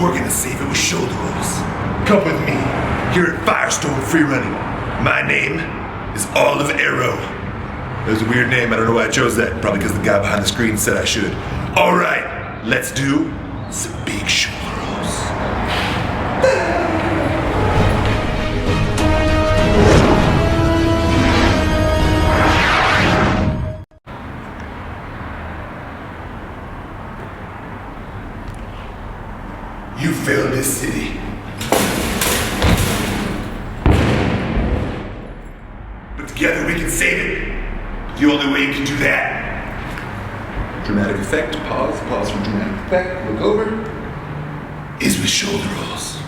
we're gonna save it with shoulder rolls. Come with me, here at Firestone Freerunning. My name is Olive Arrow. It was a weird name, I don't know why I chose that. Probably because the guy behind the screen said I should. All right, let's do some big shoulder rolls. You failed this city. But together we can save it. The only way you can do that. Dramatic effect, pause for dramatic effect, look over. Is with shoulder rolls.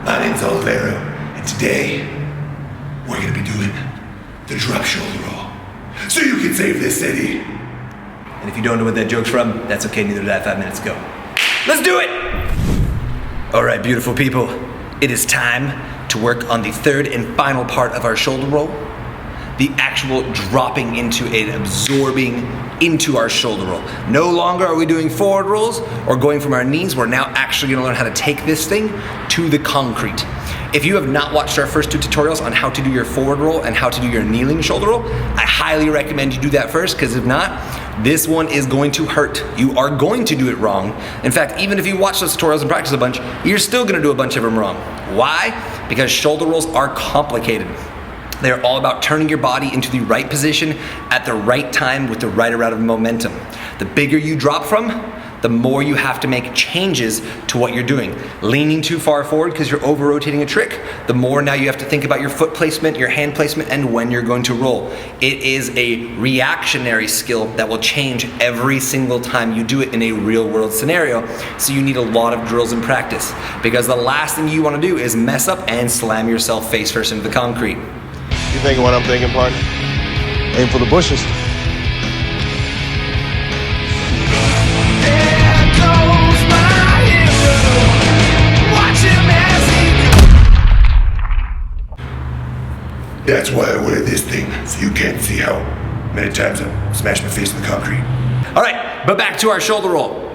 My name's Olive Arrow, and today we're gonna be doing the drop shoulder roll. So you can save this city. And if you don't know what that joke's from, that's okay, neither did I 5 minutes ago. Let's do it! All right, beautiful people, it is time to work on the third and final part of our shoulder roll, the actual dropping into and absorbing into our shoulder roll. No longer are we doing forward rolls or going from our knees, we're now actually gonna learn how to take this thing to the concrete. If you have not watched our first 2 tutorials on how to do your forward roll and how to do your kneeling shoulder roll, I highly recommend you do that first, because if not, this one is going to hurt. You are going to do it wrong. In fact, even if you watch those tutorials and practice a bunch, you're still gonna do a bunch of them wrong. Why? Because shoulder rolls are complicated. They're all about turning your body into the right position at the right time with the right amount of momentum. The bigger you drop from, the more you have to make changes to what you're doing. Leaning too far forward because you're over-rotating a trick, the more now you have to think about your foot placement, your hand placement, and when you're going to roll. It is a reactionary skill that will change every single time you do it in a real-world scenario, so you need a lot of drills and practice, because the last thing you want to do is mess up and slam yourself face first into the concrete. You thinking what I'm thinking, partner? Aim for the bushes. That's why I wear this thing, so you can't see how many times I smashed my face in the concrete. All right, but back to our shoulder roll.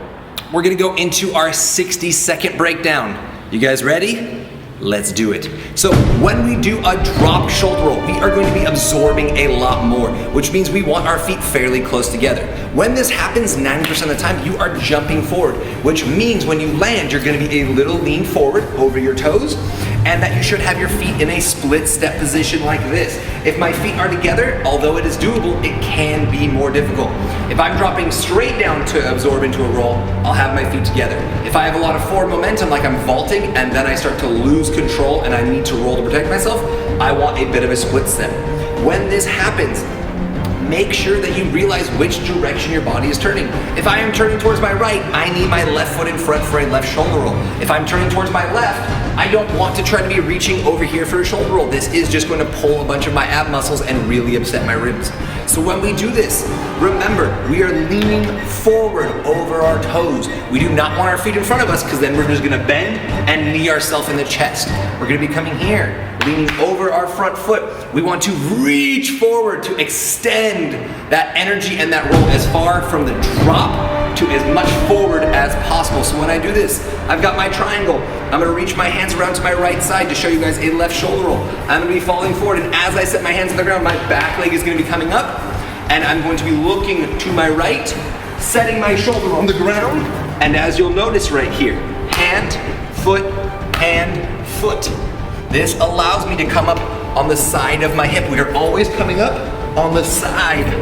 We're gonna go into our 60-second breakdown. You guys ready? Let's do it. So when we do a drop shoulder roll, we are going to be absorbing a lot more, which means we want our feet fairly close together. When this happens 90% of the time, you are jumping forward, which means when you land, you're gonna be a little lean forward over your toes, and that you should have your feet in a split step position like this. If my feet are together, although it is doable, it can be more difficult. If I'm dropping straight down to absorb into a roll, I'll have my feet together. If I have a lot of forward momentum, like I'm vaulting, and then I start to lose control and I need to roll to protect myself, I want a bit of a split step. When this happens, make sure that you realize which direction your body is turning. If I am turning towards my right, I need my left foot in front for a left shoulder roll. If I'm turning towards my left, I don't want to try to be reaching over here for a shoulder roll. This is just going to pull a bunch of my ab muscles and really upset my ribs. So when we do this, remember, we are leaning forward over our toes. We do not want our feet in front of us, because then we're just gonna bend and knee ourselves in the chest. We're gonna be coming here, leaning over our front foot. We want to reach forward to extend that energy and that roll as far from the drop to as much forward as possible. So when I do this, I've got my triangle. I'm gonna reach my hands around to my right side to show you guys a left shoulder roll. I'm gonna be falling forward, and as I set my hands on the ground, my back leg is gonna be coming up, and I'm going to be looking to my right, setting my shoulder on the ground, and as you'll notice right here, hand, foot, hand, foot. This allows me to come up on the side of my hip. We are always coming up on the side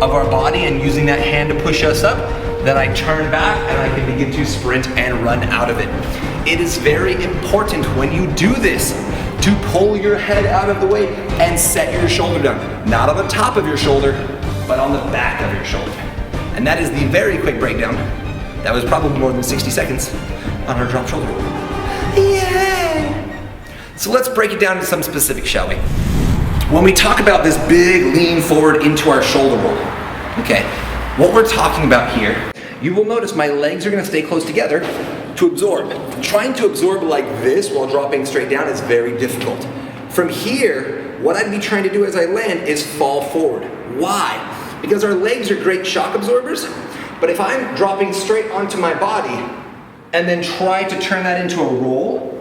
of our body and using that hand to push us up. Then I turn back and I can begin to sprint and run out of it. It is very important when you do this to pull your head out of the way and set your shoulder down. Not on the top of your shoulder, but on the back of your shoulder. And that is the very quick breakdown. That was probably more than 60 seconds on our drop shoulder roll. Yay! So let's break it down into some specifics, shall we? When we talk about this big lean forward into our shoulder roll, okay, what we're talking about here, you will notice my legs are gonna stay close together to absorb. Trying to absorb like this while dropping straight down is very difficult. From here, what I'd be trying to do as I land is fall forward. Why? Because our legs are great shock absorbers, but if I'm dropping straight onto my body, and then try to turn that into a roll,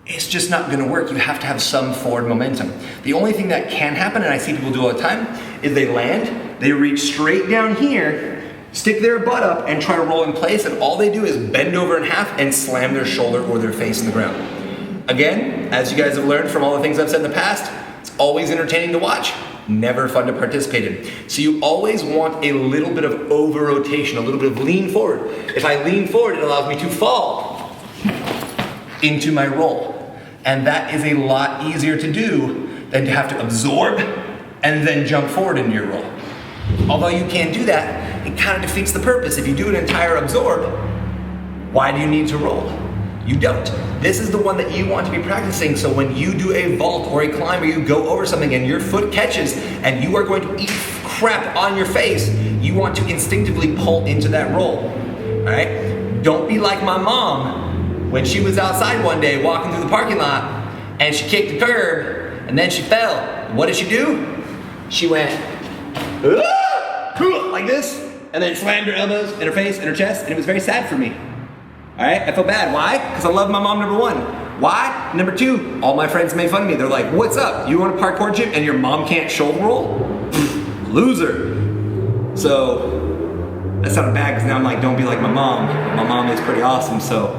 it's just not gonna work. You have to have some forward momentum. The only thing that can happen, and I see people do all the time, is they land, they reach straight down here, stick their butt up and try to roll in place, and all they do is bend over in half and slam their shoulder or their face in the ground. Again, as you guys have learned from all the things I've said in the past, it's always entertaining to watch, never fun to participate in. So you always want a little bit of over rotation, a little bit of lean forward. If I lean forward, it allows me to fall into my roll. And that is a lot easier to do than to have to absorb and then jump forward into your roll. Although you can do that, it kind of defeats the purpose. If you do an entire absorb, why do you need to roll? You don't. This is the one that you want to be practicing, so when you do a vault or a climb or you go over something and your foot catches and you are going to eat crap on your face, you want to instinctively pull into that roll, all right? Don't be like my mom when she was outside one day walking through the parking lot and she kicked the curb and then she fell. What did she do? She went, like this, and then slammed her elbows and her face and her chest, and it was very sad for me. All right, I felt bad. Why? Because I love my mom, number one. Why? Number two, all my friends made fun of me. They're like, what's up? You want a parkour gym and your mom can't shoulder roll? Loser. So that sounded bad because now I'm like, don't be like my mom. My mom is pretty awesome, so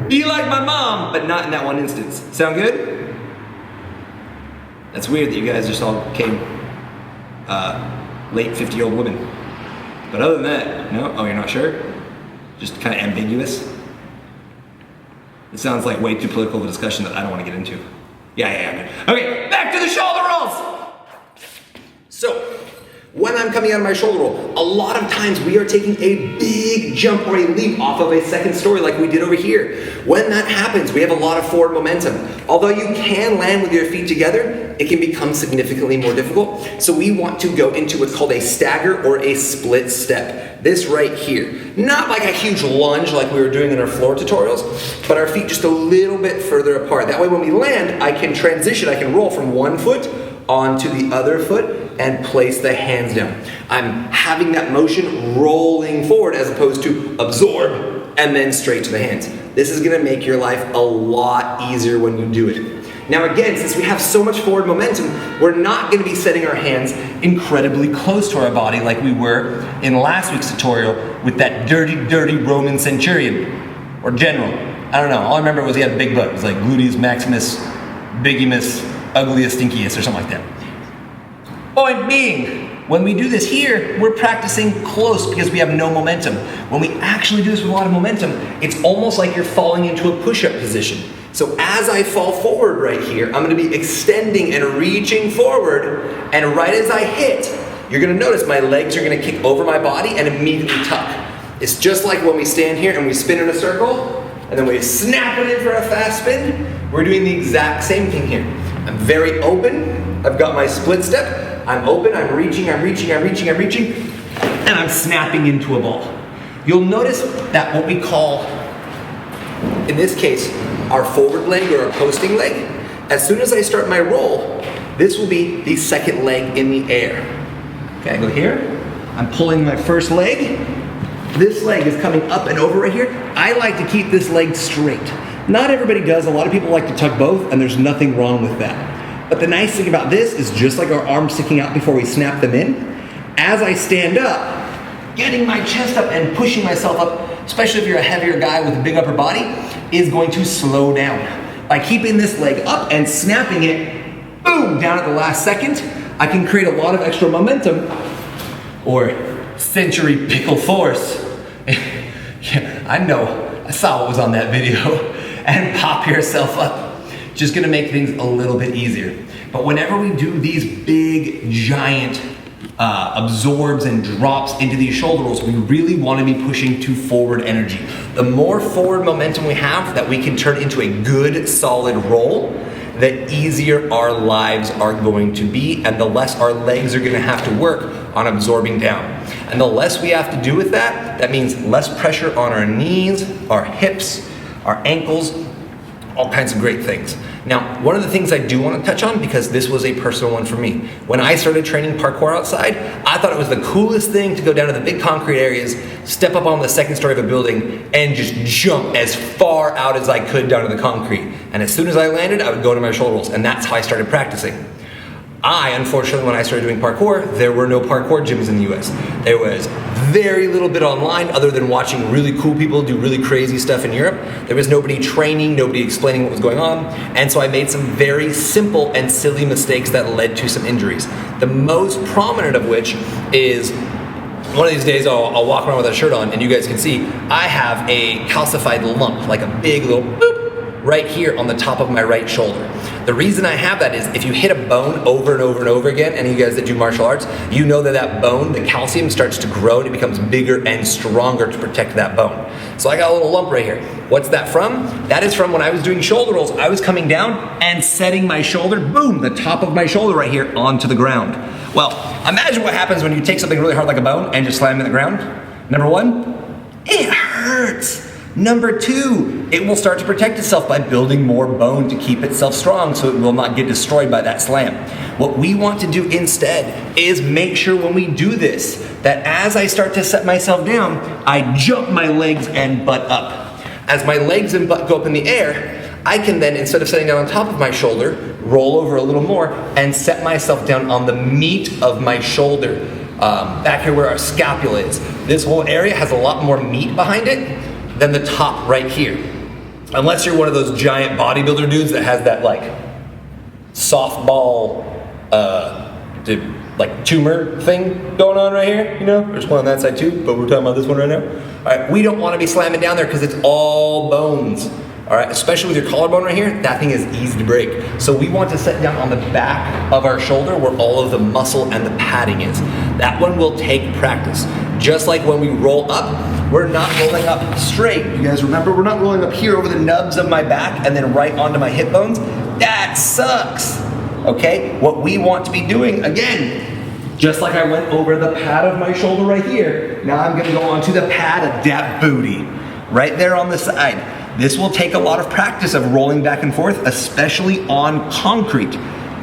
be like my mom, but not in that one instance. Sound good? That's weird that you guys just all became late 50-year-old women. But other than that, no? Oh, you're not sure? Just kind of ambiguous? It sounds like way too political of a discussion that I don't want to get into. Yeah. Okay, back to the shoulder rolls! So, when I'm coming out of my shoulder roll, a lot of times we are taking a big jump or a leap off of a second story like we did over here. When that happens, we have a lot of forward momentum. Although you can land with your feet together, it can become significantly more difficult. So we want to go into what's called a stagger or a split step. This right here. Not like a huge lunge like we were doing in our floor tutorials, but our feet just a little bit further apart. That way when we land, I can transition, I can roll from one foot onto the other foot and place the hands down. I'm having that motion rolling forward as opposed to absorb and then straight to the hands. This is gonna make your life a lot easier when you do it. Now again, since we have so much forward momentum, we're not gonna be setting our hands incredibly close to our body like we were in last week's tutorial with that dirty Roman centurion or general. I don't know, all I remember was he had a big butt. It was like gluteus maximus, bigimus, ugliest, stinkiest, or something like that. Point being, when we do this here, we're practicing close because we have no momentum. When we actually do this with a lot of momentum, it's almost like you're falling into a push-up position. So as I fall forward right here, I'm gonna be extending and reaching forward, and right as I hit, you're gonna notice my legs are gonna kick over my body and immediately tuck. It's just like when we stand here and we spin in a circle, and then we snap it in for a fast spin. We're doing the exact same thing here. I'm very open, I've got my split step, I'm open, I'm reaching, and I'm snapping into a ball. You'll notice that what we call, in this case, our forward leg or our posting leg, as soon as I start my roll, this will be the second leg in the air. Okay, I go here, I'm pulling my first leg, this leg is coming up and over right here. I like to keep this leg straight. Not everybody does, a lot of people like to tuck both, and there's nothing wrong with that. But the nice thing about this is just like our arms sticking out before we snap them in, as I stand up, getting my chest up and pushing myself up, especially if you're a heavier guy with a big upper body, is going to slow down. By keeping this leg up and snapping it, boom, down at the last second, I can create a lot of extra momentum, or century pickle force. Yeah, I know, I saw what was on that video, and pop yourself up. Just gonna make things a little bit easier. But whenever we do these big, giant absorbs and drops into these shoulder rolls, we really wanna be pushing to forward energy. The more forward momentum we have that we can turn into a good, solid roll, the easier our lives are going to be, and the less our legs are gonna have to work on absorbing down. And the less we have to do with that, that means less pressure on our knees, our hips, our ankles, all kinds of great things. Now, one of the things I do want to touch on, because this was a personal one for me, when I started training parkour outside, I thought it was the coolest thing to go down to the big concrete areas, step up on the second story of a building, and just jump as far out as I could down to the concrete. And as soon as I landed, I would go to my shoulder rolls, and that's how I started practicing. Unfortunately, when I started doing parkour, there were no parkour gyms in the US. There was very little bit online other than watching really cool people do really crazy stuff in Europe. There was nobody training, nobody explaining what was going on, and so I made some very simple and silly mistakes that led to some injuries. The most prominent of which is, one of these days I'll walk around with a shirt on and you guys can see I have a calcified lump, like a big little boop, right here on the top of my right shoulder. The reason I have that is if you hit a bone over and over and over again, any of you guys that do martial arts, you know that that bone, the calcium starts to grow and it becomes bigger and stronger to protect that bone. So I got a little lump right here. What's that from? That is from when I was doing shoulder rolls. I was coming down and setting my shoulder, boom, the top of my shoulder right here onto the ground. Well, imagine what happens when you take something really hard like a bone and just slam it in the ground. Number one, it hurts. Number two, it will start to protect itself by building more bone to keep itself strong so it will not get destroyed by that slam. What we want to do instead is make sure when we do this, that as I start to set myself down, I jump my legs and butt up. As my legs and butt go up in the air, I can then, instead of sitting down on top of my shoulder, roll over a little more and set myself down on the meat of my shoulder, back here where our scapula is. This whole area has a lot more meat behind it than the top right here. Unless you're one of those giant bodybuilder dudes that has that like softball, like tumor thing going on right here, you know? There's one on that side too, but we're talking about this one right now. All right, we don't want to be slamming down there because it's all bones. All right, especially with your collarbone right here, that thing is easy to break. So we want to set down on the back of our shoulder where all of the muscle and the padding is. That one will take practice. Just like when we roll up, we're not rolling up straight. You guys remember, we're not rolling up here over the nubs of my back and then right onto my hip bones. That sucks, okay? What we want to be doing, again, just like I went over the pad of my shoulder right here, now I'm gonna go onto the pad of that booty, right there on the side. This will take a lot of practice of rolling back and forth, especially on concrete.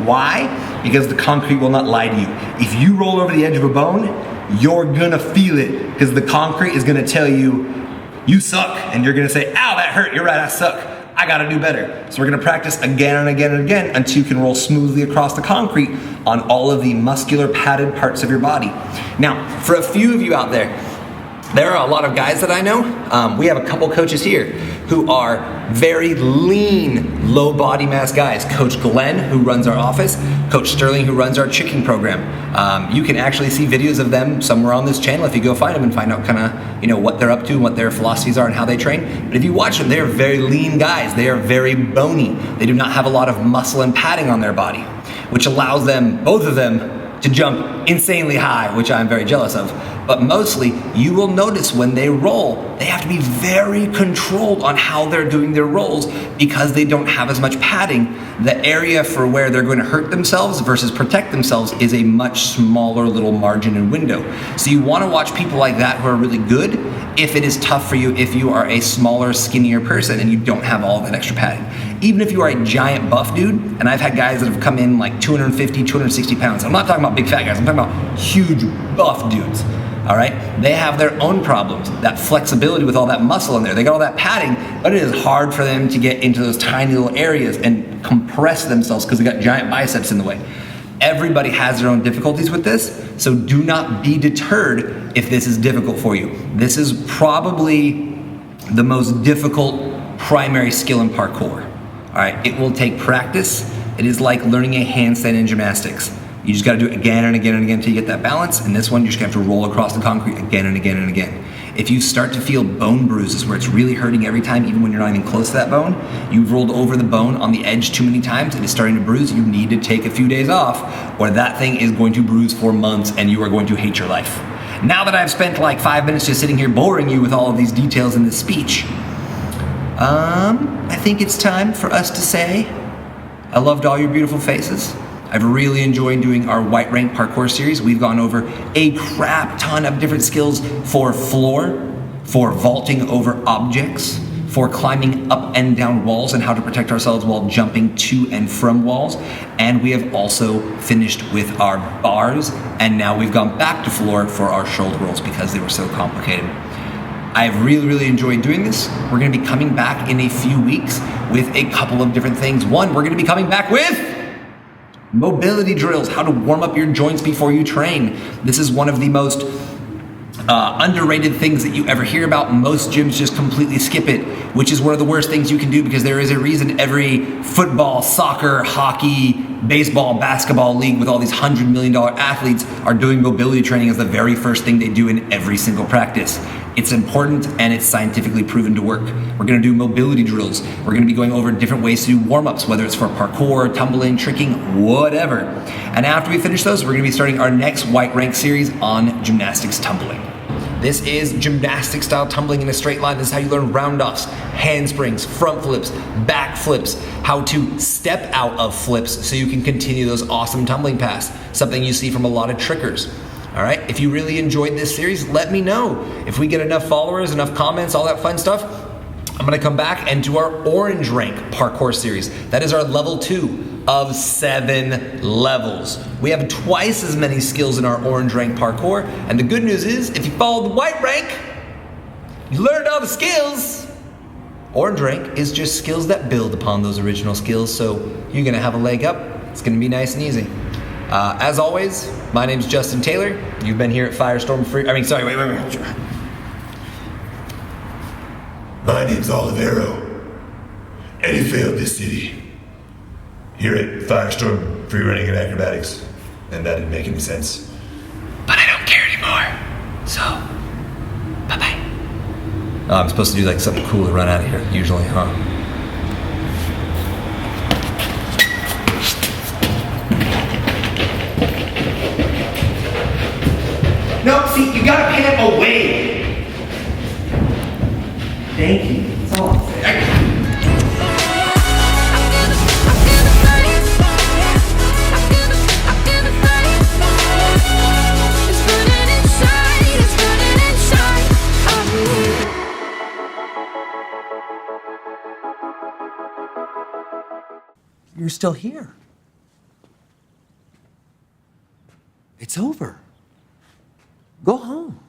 Why? Because the concrete will not lie to you. If you roll over the edge of a bone, you're gonna feel it because the concrete is gonna tell you, you suck, and you're gonna say, ow, that hurt, you're right, I suck, I gotta do better. So we're gonna practice again and again and again until you can roll smoothly across the concrete on all of the muscular padded parts of your body. Now, for a few of you out there are a lot of guys that I know. We have a couple coaches here who are very lean, low body mass guys. Coach Glenn, who runs our office, Coach Sterling, who runs our chicken program. You can actually see videos of them somewhere on this channel if you go find them and find out kind of, what they're up to and what their philosophies are and how they train. But if you watch them, they're very lean guys. They are very bony. They do not have a lot of muscle and padding on their body, which allows them, both of them, to jump insanely high, which I'm very jealous of. But mostly, you will notice when they roll, they have to be very controlled on how they're doing their rolls because they don't have as much padding. The area for where they're going to hurt themselves versus protect themselves is a much smaller little margin and window. So you want to watch people like that who are really good if it is tough for you if you are a smaller, skinnier person and you don't have all that extra padding. Even if you are a giant buff dude, and I've had guys that have come in like 250, 260 pounds. I'm not talking about big fat guys, I'm talking about huge buff dudes. All right, they have their own problems. That flexibility with all that muscle in there, they got all that padding, but it is hard for them to get into those tiny little areas and compress themselves because they got giant biceps in the way. Everybody has their own difficulties with this, so do not be deterred if this is difficult for you. This is probably the most difficult primary skill in parkour. All right, it will take practice. It is like learning a handstand in gymnastics. You just gotta do it again and again and again until you get that balance. And this one, you're just gonna have to roll across the concrete again and again and again. If you start to feel bone bruises where it's really hurting every time, even when you're not even close to that bone, you've rolled over the bone on the edge too many times and it's starting to bruise, you need to take a few days off or that thing is going to bruise for months and you are going to hate your life. Now that I've spent like 5 minutes just sitting here boring you with all of these details in this speech, I think it's time for us to say, I loved all your beautiful faces. I've really enjoyed doing our White Rank Parkour series. We've gone over a crap ton of different skills for floor, for vaulting over objects, for climbing up and down walls and how to protect ourselves while jumping to and from walls. And we have also finished with our bars, and now we've gone back to floor for our shoulder rolls because they were so complicated. I've really enjoyed doing this. We're gonna be coming back in a few weeks with a couple of different things. One, we're gonna be coming back with mobility drills, how to warm up your joints before you train. This is one of the most underrated things that you ever hear about. Most gyms just completely skip it, which is one of the worst things you can do because there is a reason every football, soccer, hockey, baseball, basketball league with all these $100 million athletes are doing mobility training as the very first thing they do in every single practice. It's important and it's scientifically proven to work. We're gonna do mobility drills. We're gonna be going over different ways to do warm-ups, whether it's for parkour, tumbling, tricking, whatever. And after we finish those, we're gonna be starting our next white rank series on gymnastics tumbling. This is gymnastic style tumbling in a straight line. This is how you learn round-offs, handsprings, front flips, back flips, how to step out of flips so you can continue those awesome tumbling paths, something you see from a lot of trickers. All right, if you really enjoyed this series, let me know. If we get enough followers, enough comments, all that fun stuff, I'm gonna come back and do our orange rank parkour series. That is our level 2 of 7 levels. We have twice as many skills in our orange rank parkour, and the good news is, if you follow the white rank, you learned all the skills. Orange rank is just skills that build upon those original skills, so you're gonna have a leg up. It's gonna be nice and easy. As always, my name's Justin Taylor. You've been here at Firestorm Free. Wait. My name's Olivero, and he failed this city. Here at Firestorm Freerunning and Acrobatics. And that didn't make any sense. But I don't care anymore. So, bye-bye. Oh, I'm supposed to do like something cool to run out of here, usually, huh? No, see, you gotta pin it away. Thank you. That's all I'm saying. You're still here. It's over. Go home.